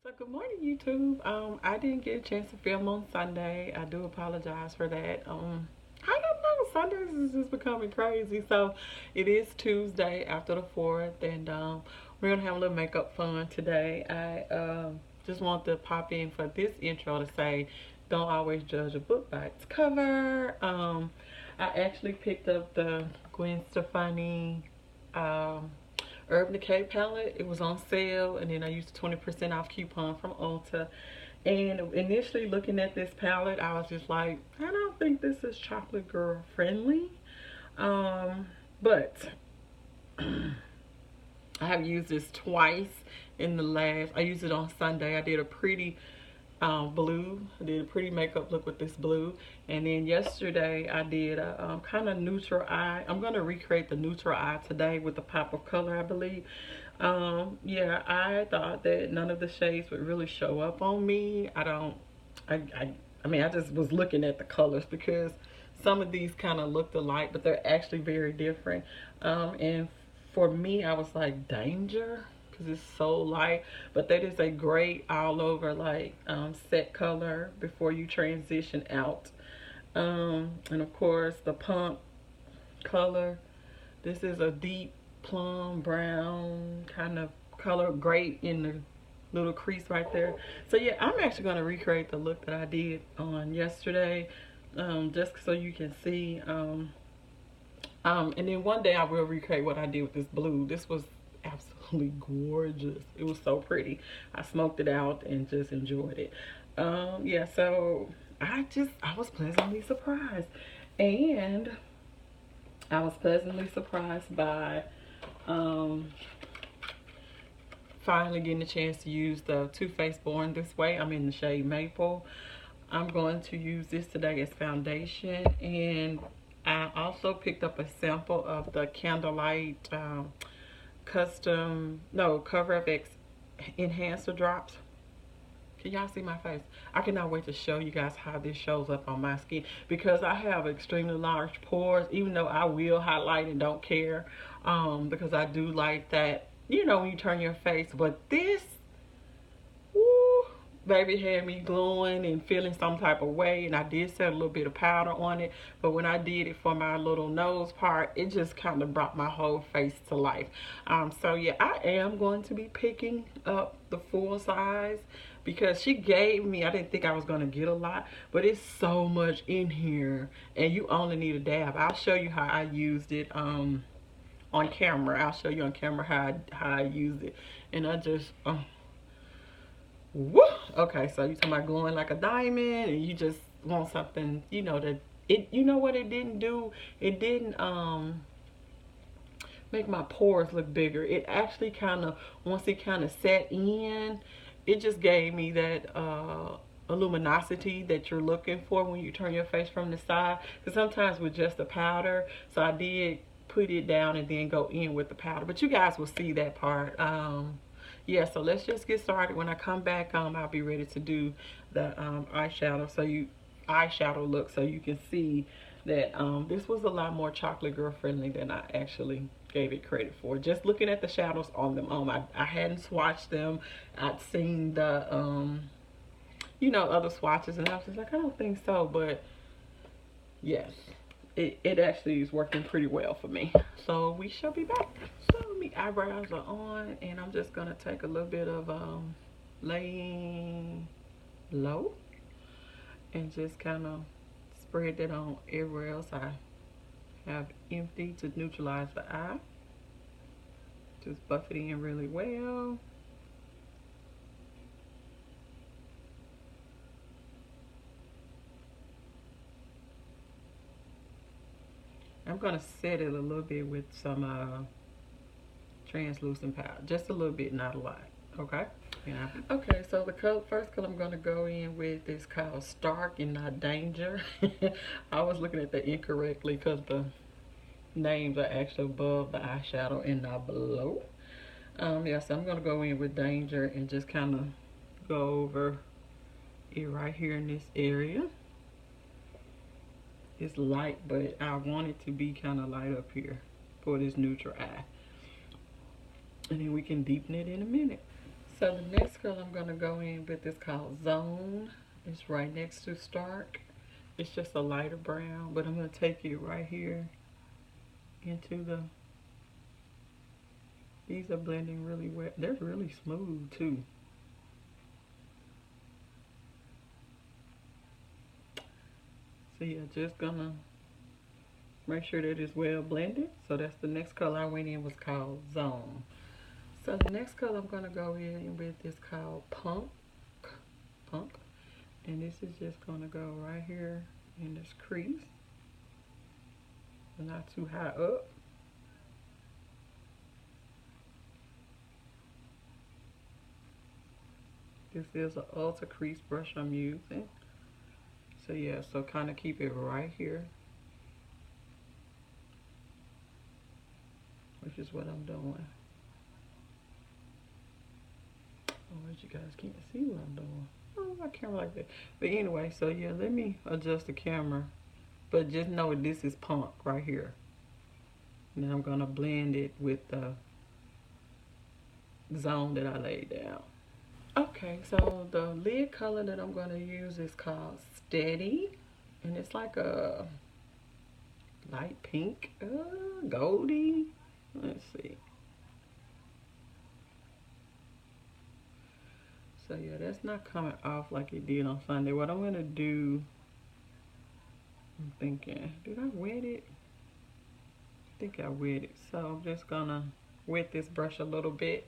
So good morning, YouTube. I didn't get a chance to film on Sunday. I do apologize for that. I don't know. Sundays is just becoming crazy. So it is Tuesday after the 4th, and we're gonna have a little makeup fun today. I just want to pop in for this intro to say, don't always judge a book by its cover. I actually picked up the Gwen Steffani Urban Decay palette. It was on sale, and then I used a 20% off coupon from Ulta. And initially looking at this palette, I was just like, I don't think this is chocolate girl friendly. But I have used this twice in the last. I used it on Sunday. I did a pretty blue. I did a pretty makeup look with this blue, and then yesterday I did a kind of neutral eye. I'm gonna recreate the neutral eye today with a pop of color, I believe. Yeah, I thought that none of the shades would really show up on me. I mean, I just was looking at the colors because some of these kind of looked alike, but they're actually very different. And for me, I was like, danger, because it's so light. But that is a great all over like set color before you transition out. And of course the pump color, this is a deep plum brown kind of color, great in the little crease right there. So yeah, I'm actually going to recreate the look that I did on yesterday, just so you can see. And then one day I will recreate what I did with this blue. This was absolutely gorgeous. It was so pretty. I smoked it out and just enjoyed it. Yeah, so I was pleasantly surprised. And I was pleasantly surprised by finally getting a chance to use the Too Faced Born This Way. I'm in the shade Maple. I'm going to use this today as foundation, and I also picked up a sample of the Candlelight CoverFX enhancer drops. Can y'all see my face? I cannot wait to show you guys how this shows up on my skin, because I have extremely large pores, even though I will highlight and don't care, because I do like that, you know, when you turn your face. But this, woo, baby, had me glowing and feeling some type of way. And I did set a little bit of powder on it, but when I did it for my little nose part, it just kind of brought my whole face to life. So yeah, I am going to be picking up the full size, because she gave me, I didn't think I was going to get a lot, but it's so much in here, and you only need a dab. I'll show you how I used it on camera. I'll show you on camera how I used it. And I just woo. Okay, so you talking about glowing like a diamond, and you just want something, you know, that it, you know what it didn't do? It didn't make my pores look bigger. It actually kind of, once it kind of set in, it just gave me that luminosity that you're looking for when you turn your face from the side. Because sometimes with just the powder, so I did put it down and then go in with the powder, but you guys will see that part. Yeah, so let's just get started. When I come back, I'll be ready to do the eyeshadow look, so you can see that this was a lot more chocolate girl friendly than I actually gave it credit for. Just looking at the shadows on them, I hadn't swatched them. I'd seen the you know, other swatches, and I was just like, I don't think so. But yes, it actually is working pretty well for me. So we shall be back. So my eyebrows are on, and I'm just gonna take a little bit of laying low and just kind of spread that on everywhere else I have empty to neutralize the eye. Just buff it in really well. I'm gonna set it a little bit with some translucent powder, just a little bit, not a lot. Okay. Yeah. Okay, so the first color I'm gonna go in with is called Stark and not Danger. I was looking at that incorrectly because the names are actually above the eyeshadow and not below. Yeah, so I'm gonna go in with Danger and just kind of go over it right here in this area. It's light, but I want it to be kind of light up here for this neutral eye. And then we can deepen it in a minute. So the next color I'm going to go in with is called Zone. It's right next to Stark. It's just a lighter brown, but I'm going to take it right here into the, these are blending really well. They're really smooth too. So yeah, just gonna make sure that it's well blended. So that's the next color I went in was called Zone. So the next color I'm gonna go in with is called Punk. And this is just gonna go right here in this crease. Not too high up. This is an Ulta crease brush I'm using. So yeah, so kind of keep it right here, which is what I'm doing. Oh, you guys can't see what I'm doing. Oh, my camera like that. But anyway, so yeah, let me adjust the camera. But just know this is Punk right here. Now I'm gonna blend it with the Zone that I laid down. Okay, so the lid color that I'm gonna use is called Steady. And it's like a light pink, goldy. Let's see. So yeah, that's not coming off like it did on Sunday. What I'm gonna do, I'm thinking, did I wet it? I think I wet it. So I'm just gonna wet this brush a little bit.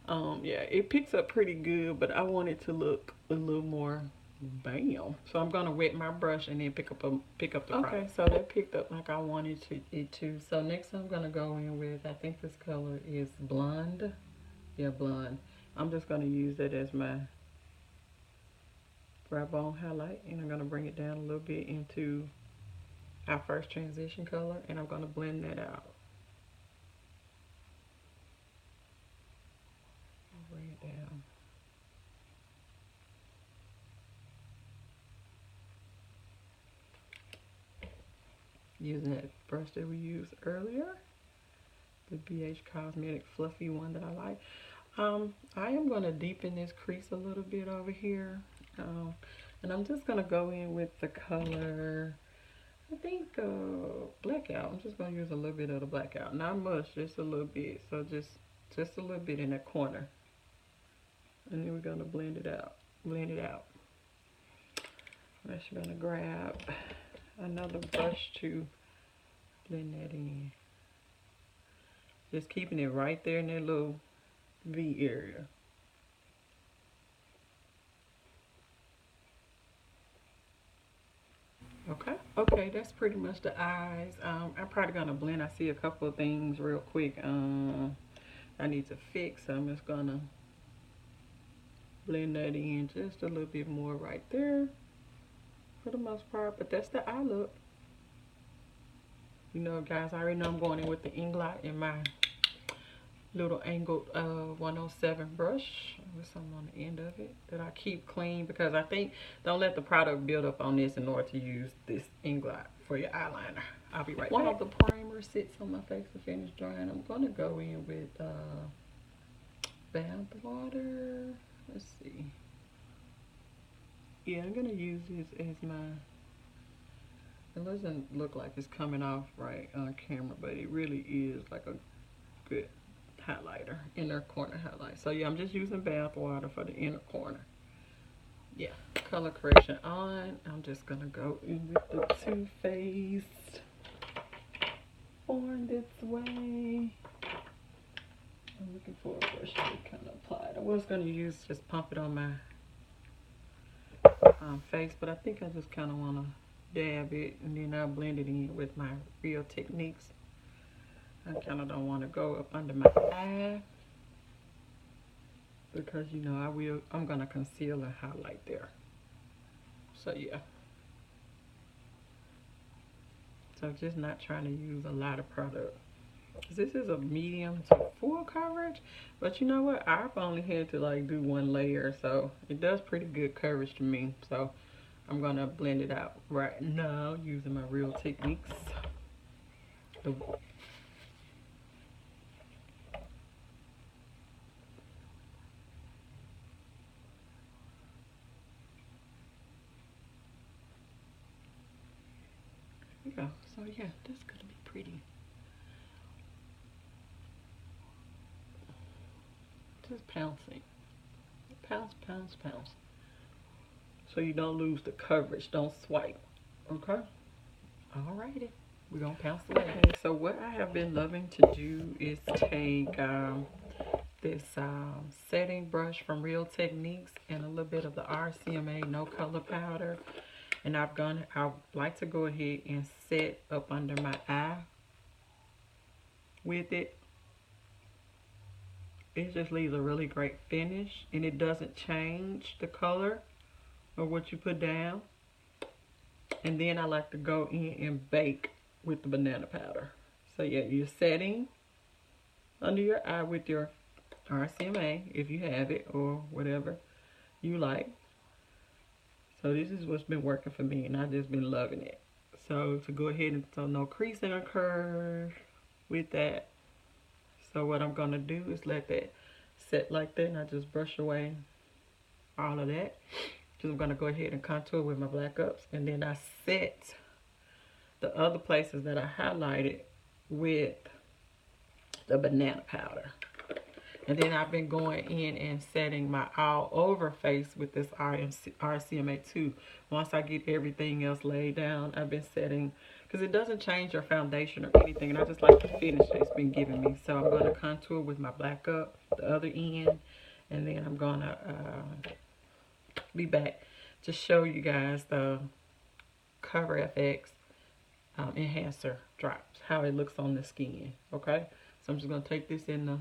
Yeah, it picks up pretty good, but I want it to look a little more bam. So I'm gonna wet my brush and then pick up the product. Okay, so that picked up like I wanted it to. So next I'm gonna go in with, I think this color is Blonde. Yeah, Blonde. I'm just gonna use that as my brow bone highlight, and I'm gonna bring it down a little bit into our first transition color, and I'm gonna blend that out. Bring it down. Using that brush that we used earlier, the BH Cosmetic fluffy one that I like. I am going to deepen this crease a little bit over here, and I'm just going to go in with the color, I think Blackout. I'm just going to use a little bit of the Blackout, not much, just a little bit. So just a little bit in that corner, and then we're going to blend it out. I'm actually going to grab another brush to blend that in. Just keeping it right there in that little V area. Okay, that's pretty much the eyes. I'm probably gonna blend. I see a couple of things real quick I need to fix. So I'm just gonna blend that in just a little bit more right there for the most part, but that's the eye look. You know, guys, I already know I'm going in with the Inglot in my little angled 107 brush with some on the end of it that I keep clean, because I think don't let the product build up on this in order to use this Inglot for your eyeliner. I'll be right back. While the primer sits on my face to finish drying, I'm going to go in with bath water. Let's see. Yeah, I'm going to use this as my, it doesn't look like it's coming off right on camera, but it really is like a good highlighter, inner corner highlight. So yeah, I'm just using bath water for the inner corner. Yeah, color correction on. I'm just gonna go in with the Too Faced Born This Way. I'm looking for a brush to kind of apply it. I was gonna use just pump it on my face, but I think I just kind of want to dab it and then I'll blend it in with my Real Techniques. I kind of don't want to go up under my eye because, you know, I'm going to conceal and highlight there. So yeah. So just not trying to use a lot of product. This is a medium to full coverage, but you know what? I've only had to like do one layer, so it does pretty good coverage to me. So I'm going to blend it out right now using my Real Techniques. go. So yeah, that's gonna be pretty. Just pouncing. Pounce, pounce, pounce. So you don't lose the coverage. Don't swipe. Okay? Alrighty. We're gonna pounce away. Okay, so what I have been loving to do is take this setting brush from Real Techniques and a little bit of the RCMA No Color Powder. And I like to go ahead and set up under my eye with it. It just leaves a really great finish, and it doesn't change the color of what you put down. And then I like to go in and bake with the banana powder. So yeah, you're setting under your eye with your RCMA, if you have it, or whatever you like. So this is what's been working for me, and I've just been loving it. So to go ahead and, so no creasing occurs with that. So what I'm gonna do is let that set like that, and I just brush away all of that. So I'm gonna go ahead and contour with my black ups, and then I set the other places that I highlighted with the banana powder. And then I've been going in and setting my all over face with this RCMA 2. Once I get everything else laid down, I've been setting, because it doesn't change your foundation or anything. And I just like the finish it's been giving me. So I'm going to contour with my black up, the other end. And then I'm going to be back to show you guys the CoverFX enhancer drops, how it looks on the skin. Okay, so I'm just going to take this in the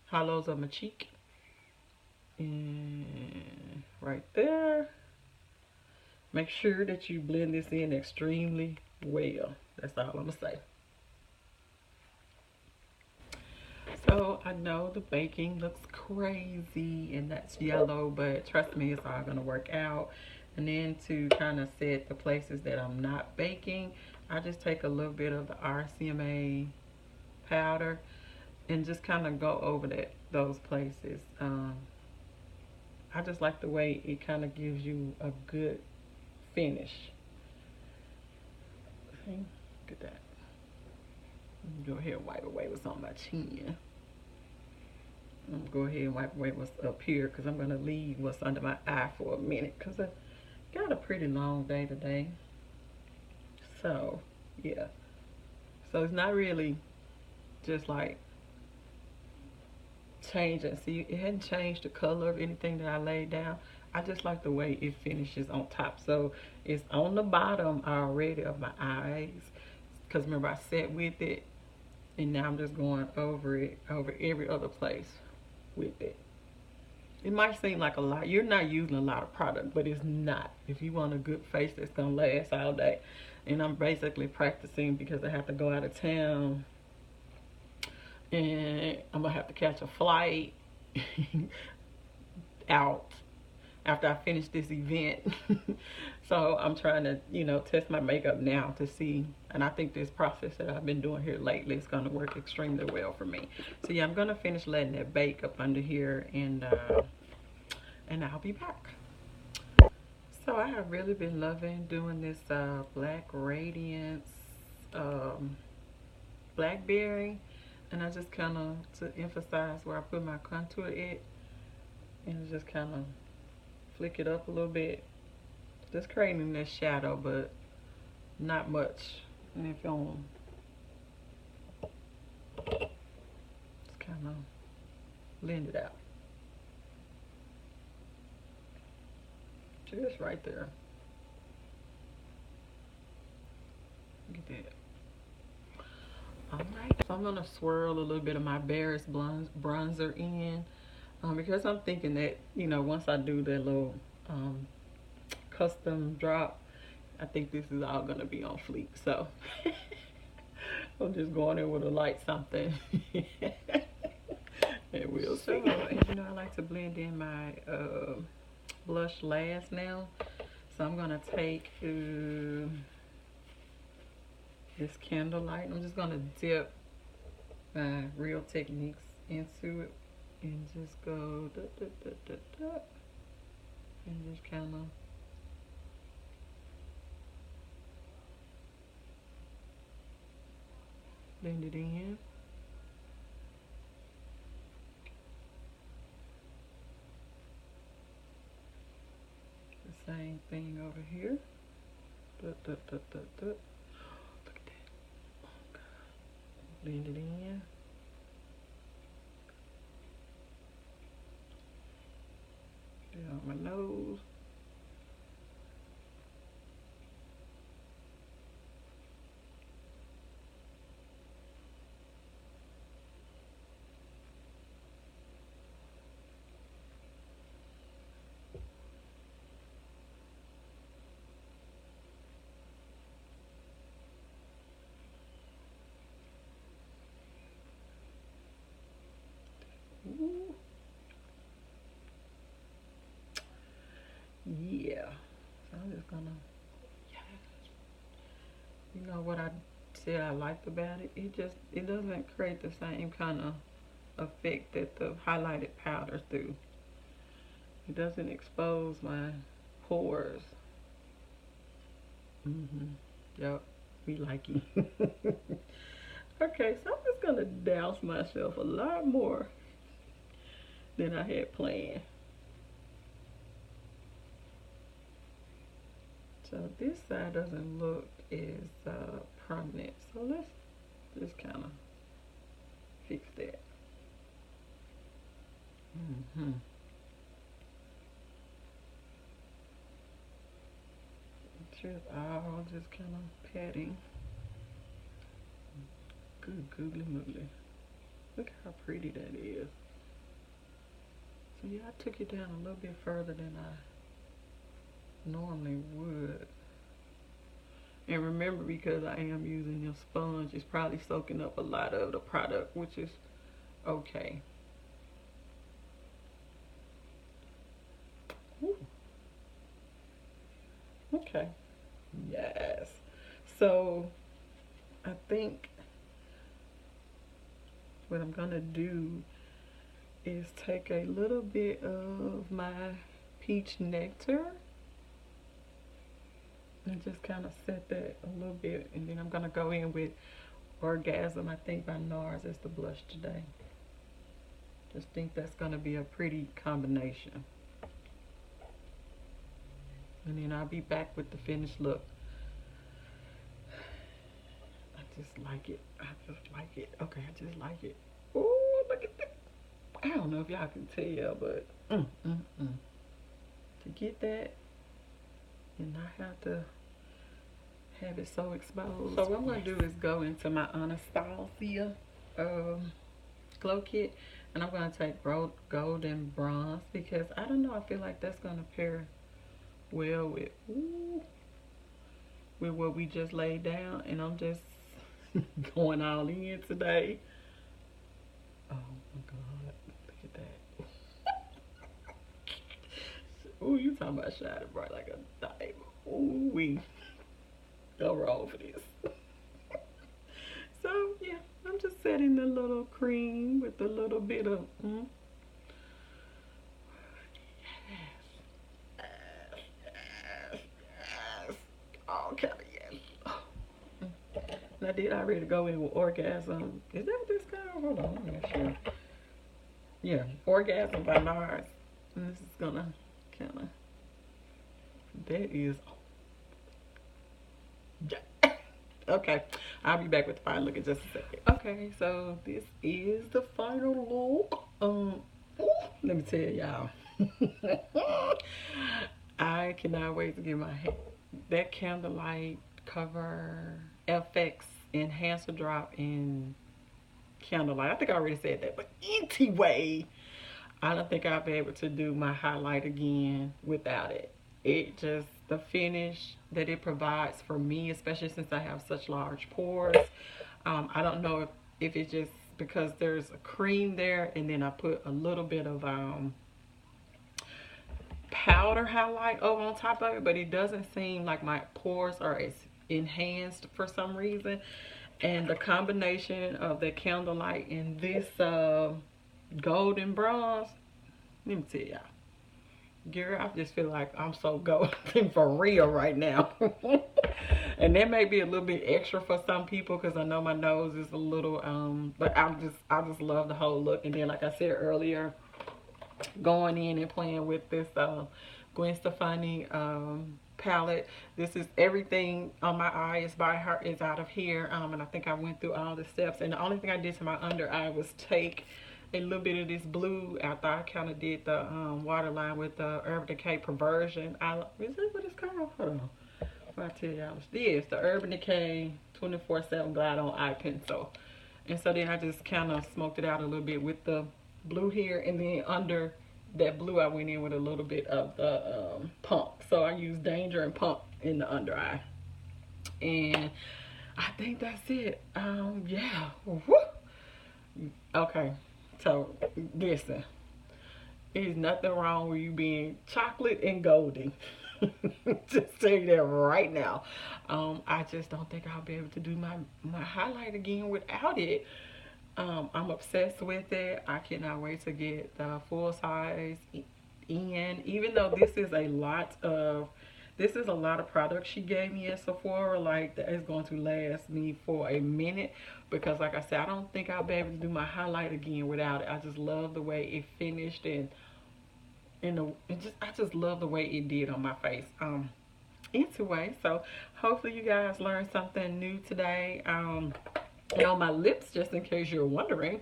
hollows of my cheek, and right there. Make sure that you blend this in extremely well. That's all I'm gonna say. So I know the baking looks crazy and that's yellow, but trust me, it's all gonna work out. And then to kind of set the places that I'm not baking, I just take a little bit of the RCMA powder and just kind of go over those places. I just like the way it kind of gives you a good finish. Okay, look at that. Go ahead and wipe away what's on my chin. I'm gonna go ahead and wipe away what's up here, because I'm gonna leave what's under my eye for a minute, because I got a pretty long day today. So yeah, so it's not really just like changing. See, it hadn't changed the color of anything that I laid down. I just like the way it finishes on top. So it's on the bottom already of my eyes, because remember I set with it, and now I'm just going over it, over every other place with it. It might seem like a lot. You're not using a lot of product, but it's not. If you want a good face that's gonna last all day. And I'm basically practicing because I have to go out of town, and I'm gonna have to catch a flight out after I finish this event. So I'm trying to, you know, test my makeup now to see, and I think this process that I've been doing here lately is going to work extremely well for me. So yeah, I'm going to finish letting it bake up under here, and I'll be back. So I have really been loving doing this Black Radiance Blackberry, and I just kind of, to emphasize where I put my contour at, and just kind of flick it up a little bit, just creating this shadow, but not much. And if you just kind of blend it out, just right there. Look at that. Alright, so I'm gonna swirl a little bit of my Barris bronzer in, because I'm thinking that, you know, once I do that little custom drop, I think this is all gonna be on fleek. So I'm just going in with a light something and we'll see. And you know, I like to blend in my blush last now, so I'm gonna take this Candlelight. I'm just gonna dip my Real Techniques into it and just go da, da, da, da, da, and just kind of Blend it in. The same thing over here. Look at that. Oh, God. Blend it in. Down my nose. Ooh. Yeah. So I'm just gonna, you know what I said I liked about it? It doesn't create the same kind of effect that the highlighted powder do. It doesn't expose my pores. Yep, we like it. Okay, so I'm just gonna douse myself a lot more than I had planned. So this side doesn't look as prominent. So let's just kind of fix that. Just all just kind of patting. Good googly moogly. Look how pretty that is. So yeah, I took it down a little bit further than I normally would. And remember, because I am using a sponge, it's probably soaking up a lot of the product, which is okay. Ooh. Okay. Yes. So I think what I'm gonna do is take a little bit of my peach nectar and just kind of set that a little bit, and then I'm gonna go in with Orgasm, I think by NARS, as the blush today. Just think that's gonna be a pretty combination. And then I'll be back with the finished look. I just like it. I just like it. Okay, I just like it. Oh, look at that. I don't know if y'all can tell, but to get that and not have to have it so exposed. So what I'm going to do is go into my Anastasia glow kit, and I'm going to take golden bronze, because I don't know, I feel like that's going to pair well with what we just laid down, and I'm just going all in today. Oh my God, look at that. Ooh, you talking about shining bright like a diamond. Ooh, we go wrong for this. So yeah, I'm just setting the little cream with a little bit of kind of yes. And I did already go in with Orgasm. Is that what this called? Hold on, I'm not sure. Yeah, Orgasm by NARS. And this is gonna kind of, that is, okay, I'll be back with the final look in just a second. Okay, so this is the final look. Let me tell y'all, I cannot wait to get my that Candlelight CoverFX enhancer drop in Candlelight. I think I already said that, but anyway, I don't think I'll be able to do my highlight again without it. It just, the finish that it provides for me, especially since I have such large pores. I don't know if it's just because there's a cream there, and then I put a little bit of powder highlight over on top of it, but it doesn't seem like my pores are as enhanced for some reason. And the combination of the Candlelight and this golden bronze, let me tell y'all, girl, I just feel like I'm so golden for real right now. And that may be a little bit extra for some people because I know my nose is a little but I just love the whole look. And then like I said earlier, going in and playing with this Gwen Steffani palette. This is everything on my eye is by her, is out of here. And I think I went through all the steps. And the only thing I did to my under eye was take a little bit of this blue after I kind of did the waterline with the Urban Decay Perversion. Is that what it's called? Hold on. What I tell y'all? This, the Urban Decay 24/7 Glide On Eye Pencil. And so then I just kind of smoked it out a little bit with the blue here, and then under that blue I went in with a little bit of the pump. So I used Danger and Pump in the under eye, and I think that's it. Yeah. Woo. Okay, so listen, there's nothing wrong with you being chocolate and golden. Just tell you that right now. I just don't think I'll be able to do my highlight again without it. I'm obsessed with it. I cannot wait to get the full size in. Even though this is a lot of product she gave me at Sephora, like that is going to last me for a minute, because like I said, I don't think I'll be able to do my highlight again without it. I just love the way it finished, and I just love the way it did on my face. Anyway, so hopefully you guys learned something new today. And on my lips, just in case you're wondering,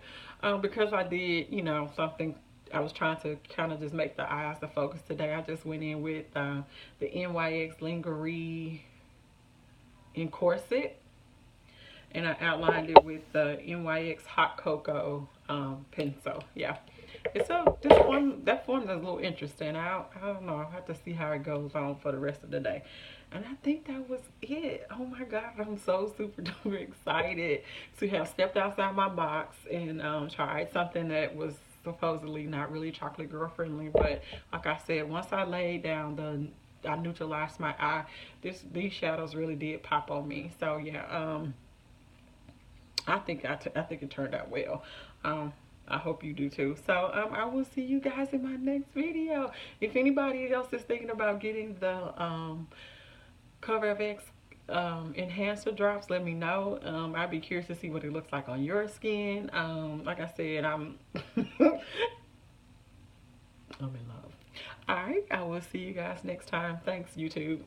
because I did, something, I was trying to kind of just make the eyes the focus today. I just went in with the NYX Lingerie in Corset, and I outlined it with the NYX Hot Cocoa pencil. Yeah, that formula is a little interesting. I don't know. I'll have to see how it goes on for the rest of the day. And I think that was it. Oh my God, I'm so super duper excited to have stepped outside my box and tried something that was supposedly not really chocolate girl friendly. But like I said, once I laid down I neutralized my eye, these shadows really did pop on me. So yeah, I think it turned out well. I hope you do too. So I will see you guys in my next video. If anybody else is thinking about getting the CoverFX enhancer drops, let me know. I'd be curious to see what it looks like on your skin. Like I said, I'm in love. Alright, I will see you guys next time. Thanks, YouTube.